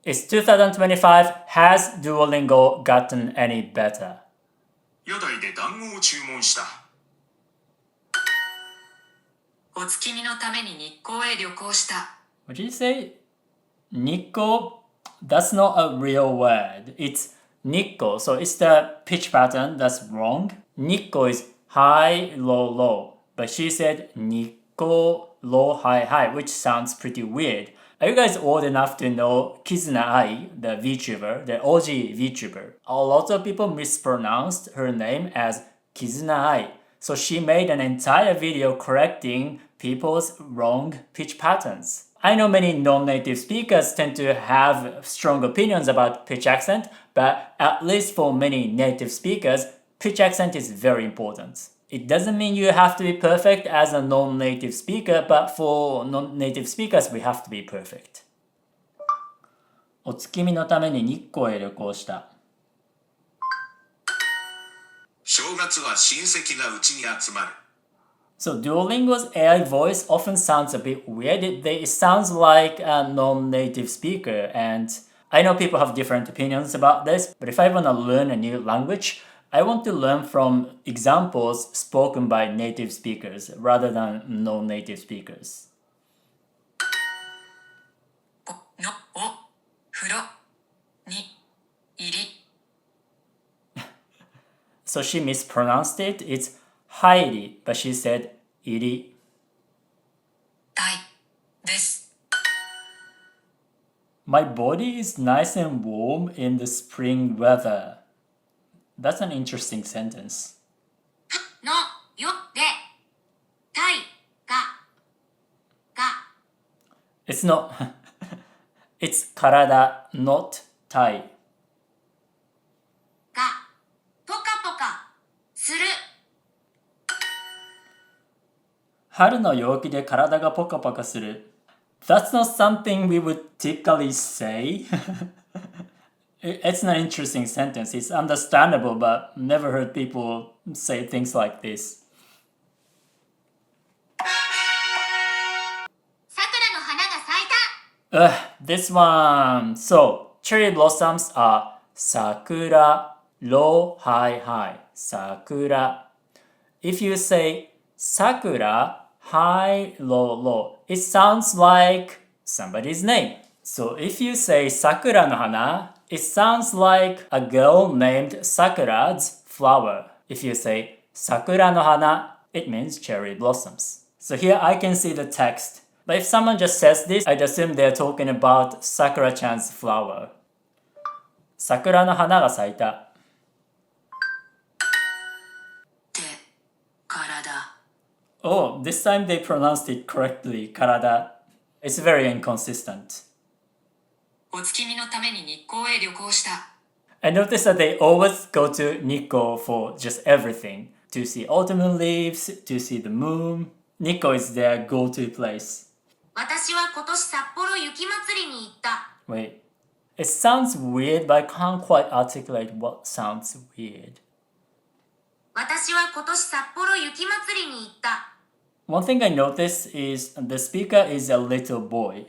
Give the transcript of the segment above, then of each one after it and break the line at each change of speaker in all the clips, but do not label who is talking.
It's 2025. Has Duolingo gotten any better?
屋台で団子を注文した。
お月見のために日光へ旅行した。
What did you say? Nikko? That's not a real word. It's Nikko. So it's the pitch pattern that's wrong. Nikko is high, low, low. But she said Nikko, low, high, high, which sounds pretty weird. Are you guys old enough to know Kizuna Ai, the VTuber, the OG VTuber? A lot of people mispronounced her name as Kizuna Ai. So she made an entire video correcting people's wrong pitch patterns. I know many non-native speakers tend to have strong opinions about pitch accent, but at least for many native speakers, pitch accent is very important. It doesn't mean you have to be perfect as a non-native speaker, but for non-native speakers, we have to be perfect. お月見のために日光へ旅行した。
正月は親戚がうちに集まる。
So Duolingo's AI voice often sounds a bit weird. It sounds like a non-native speaker, and I know people have different opinions about this, but if I want to learn a new language, I want to learn from examples spoken by native speakers rather than non-native speakers.
風呂に入り。
So she mispronounced it. It's hairi, but she said iri.
たいです。
My body is nice and warm in the spring weather. That's an interesting sentence.
のよでたいが
It's not. It's karada, not tai.
がポカポカする。
春の陽気で体がポカポカする。That's not something we would typically say. It's an interesting sentence. It's understandable, but never heard people say things like this.
桜の花が咲いた。
This one. So, cherry blossoms are sakura, low, high, high. Sakura. If you say sakura, high, low, low, it sounds like somebody's name. So if you say sakura no hana, it sounds like a girl named Sakura's flower. If you say sakura no hana, it means cherry blossoms. So here I can see the text. But if someone just says this, I'd assume they're talking about Sakura-chan's flower. Sakura no hana ga saita.
で、体。
Oh, this time they pronounced it correctly, karada. It's very inconsistent.
お月見のために日光へ旅行した。
I noticed that they always go to Nikko for just everything. To see autumn leaves, to see the moon. Nikko is their go-to place.
私は今年札幌雪まつりに行った。
Wait. It sounds weird, but I can't quite articulate what sounds weird.
私は今年札幌雪まつりに行った。
One thing I noticed is the speaker is a little boy.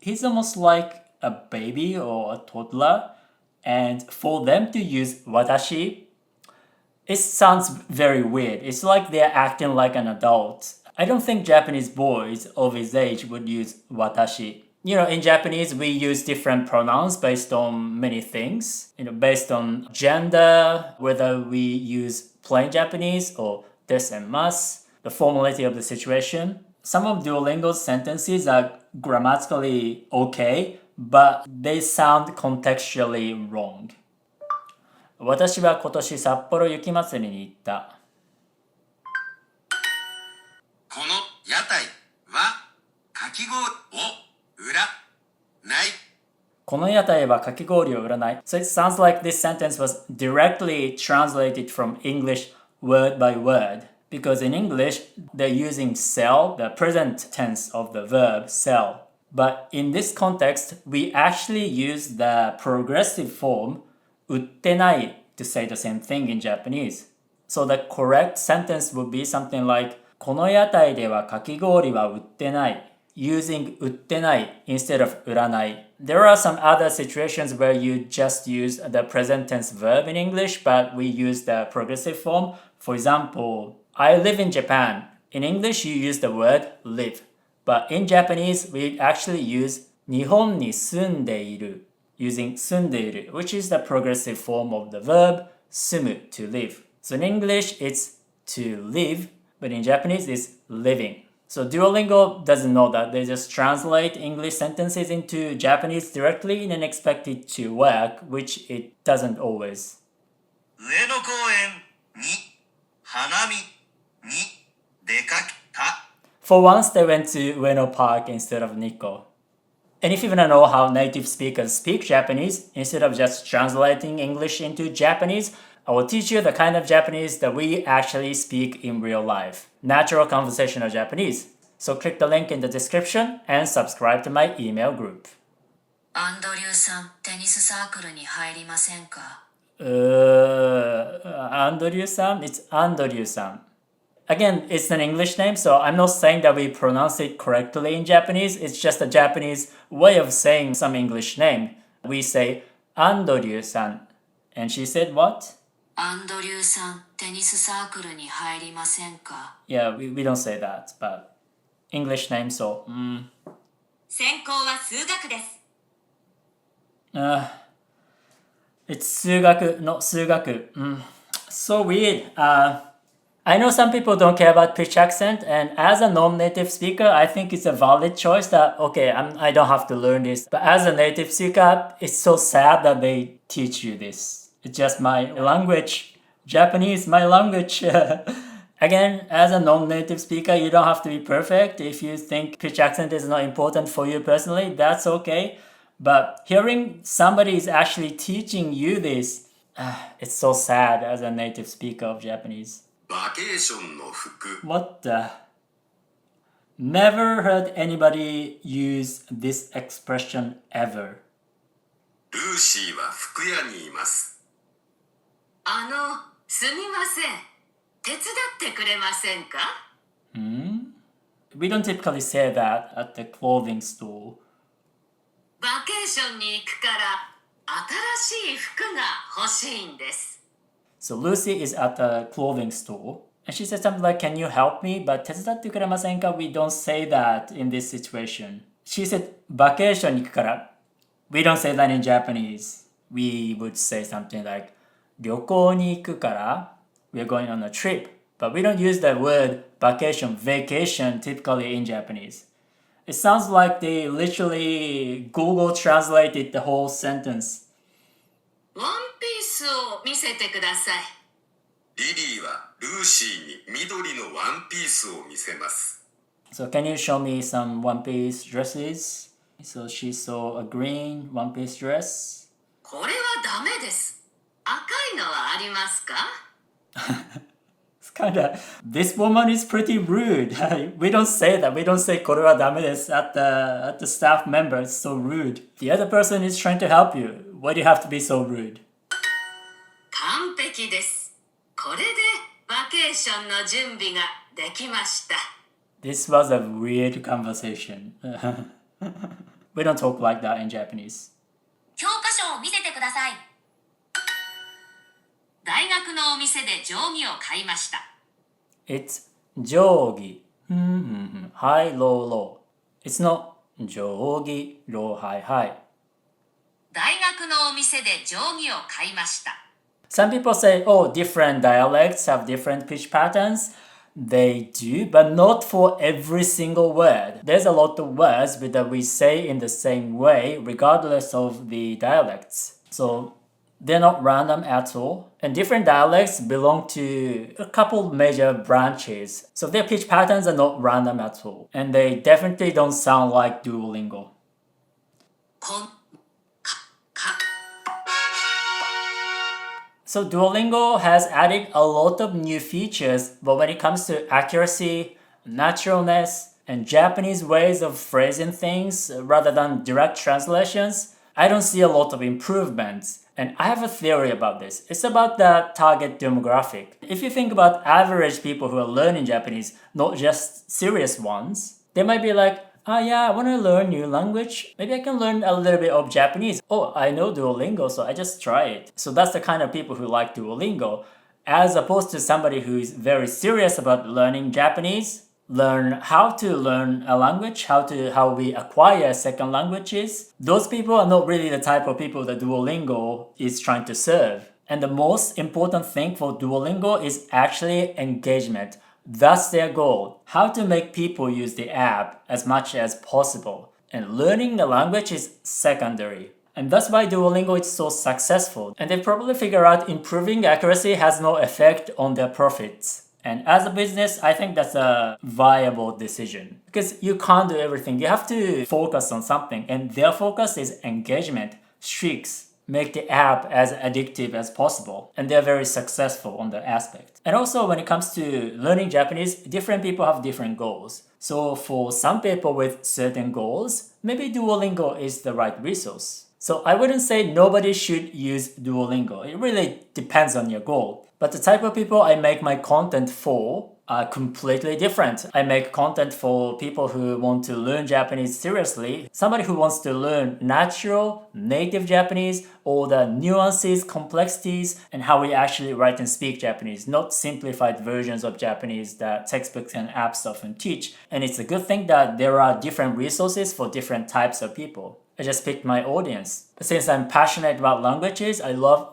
He's almost like a baby or a toddler. And for them to use watashi, it sounds very weird. It's like they're acting like an adult. I don't think Japanese boys of his age would use watashi. You know, in Japanese, we use different pronouns based on many things. You know, based on gender, whether we use plain Japanese or des and mas, the formality of the situation. Some of Duolingo's sentences are grammatically okay, but they sound contextually wrong. 私は今年札幌雪まつりに行った。
この屋台はかき氷を売らない。
この屋台はかき氷を売らない。So it sounds like this sentence was directly translated from English word by word. Because in English, they're using sell, the present tense of the verb sell. But in this context, we actually use the progressive form 売ってない to say the same thing in Japanese. So the correct sentence would be something like この屋台ではかき氷は売ってない。using 売ってない instead of 売らない. There are some other situations where you just use the present tense verb in English, but we use the progressive form. For example, I live in Japan. In English, you use the word live. But in Japanese, we actually use 日本に住んでいる using 住んでいる, which is the progressive form of the verb 住む to live. So in English, it's to live, but in Japanese, it's living. So Duolingo doesn't know that. They just translate English sentences into Japanese directly and expect it to work, which it doesn't always.
上野公園に花見に出かけた。
For once, they went to Ueno Park instead of Nikko. And if you want to know how native speakers speak Japanese, instead of just translating English into Japanese, I will teach you the kind of Japanese that we actually speak in real life. Natural conversational Japanese. So click the link in the description and subscribe to my email group.
アンドリューさん、テニスサークルに入りませんか？
Andoryu-san? It's Andoryu-san. Again, it's an English name, so I'm not saying that we pronounce it correctly in Japanese. It's just a Japanese way of saying some English name. We say Andoryu-san. And she said what?
アンドリューさん、テニスサークルに入りませんか？
Yeah, we don't say that, but English name, so...
専攻は数学です。
It's 数学, not 数学. So weird. I know some people don't care about pitch accent, and as a non-native speaker, I think it's a valid choice that, okay, I don't have to learn this. But as a native speaker, it's so sad that they teach you this. It's just my language. Japanese, my language. Again, as a non-native speaker, you don't have to be perfect. If you think pitch accent is not important for you personally, that's okay. But hearing somebody is actually teaching you this, it's so sad as a native speaker of Japanese.
バケーションの服。
What the? Never heard anybody use this expression ever.
ルーシーは服屋にいます。
すみません。手伝ってくれませんか？
We don't typically say that at the clothing store.
バケーションに行くから新しい服が欲しいんです。
So Lucy is at the clothing store and she said something like, "Can you help me?" But 手伝ってくれませんか? We don't say that in this situation. She said, バケーションに行くから. We don't say that in Japanese. We would say something like, 旅行に行くから. We're going on a trip. But we don't use the word vacation, vacation typically in Japanese. It sounds like they literally Google translated the whole sentence.
ワンピースを見せてください。
リリーはルーシーに緑のワンピースを見せます。
So can you show me some one piece dresses? So she saw a green one piece dress.
これはダメです。赤いのはありますか？
It's kinda, this woman is pretty rude. We don't say that. We don't say これはダメです at the staff member. It's so rude. The other person is trying to help you. Why do you have to be so rude?
完璧です。これでバケーションの準備ができました。
This was a weird conversation. We don't talk like that in Japanese.
教科書を見せてください。大学のお店で定規を買いました。
It's 定規. High, low, low. It's not 定規, low, high, high.
大学のお店で定規を買いました。
Some people say, oh, different dialects have different pitch patterns. They do, but not for every single word. There's a lot of words that we say in the same way, regardless of the dialects. So they're not random at all. And different dialects belong to a couple major branches. So their pitch patterns are not random at all. And they definitely don't sound like Duolingo.
こん、か、
So Duolingo has added a lot of new features, but when it comes to accuracy, naturalness, and Japanese ways of phrasing things rather than direct translations, I don't see a lot of improvements. And I have a theory about this. It's about the target demographic. If you think about average people who are learning Japanese, not just serious ones, they might be like, yeah, I want to learn new language. Maybe I can learn a little bit of Japanese. Oh, I know Duolingo, so I just try it. So that's the kind of people who like Duolingo, as opposed to somebody who is very serious about learning Japanese, learn how to learn a language, how we acquire second languages. Those people are not really the type of people that Duolingo is trying to serve. And the most important thing for Duolingo is actually engagement. That's their goal. How to make people use the app as much as possible. And learning the language is secondary. And that's why Duolingo is so successful. And they probably figure out improving accuracy has no effect on their profits. And as a business, I think that's a viable decision because you can't do everything. You have to focus on something, and their focus is engagement, streaks, make the app as addictive as possible. And they're very successful on that aspect. And also, when it comes to learning Japanese, different people have different goals. So, for some people with certain goals, maybe Duolingo is the right resource. So I wouldn't say nobody should use Duolingo. It really depends on your goal. But the type of people I make my content for are completely different. I make content for people who want to learn Japanese seriously, somebody who wants to learn natural, native Japanese, all the nuances, complexities, and how we actually write and speak Japanese, not simplified versions of Japanese that textbooks and apps often teach. And it's a good thing that there are different resources for different types of people. I just picked my audience. But since I'm passionate about languages, I love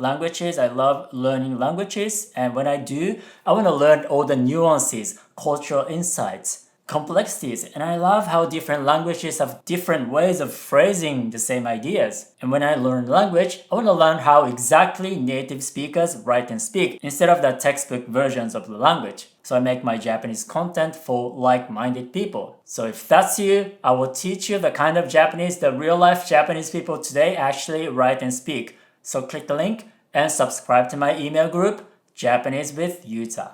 learning languages, and when I do, I want to learn all the nuances, cultural insights, complexities, and I love how different languages have different ways of phrasing the same ideas. And when I learn language, I want to learn how exactly native speakers write and speak instead of the textbook versions of the language. So I make my Japanese content for like-minded people. So if that's you, I will teach you the kind of Japanese that real-life Japanese people today actually write and speak. So click the link and subscribe to my email group, Japanese with Yuta.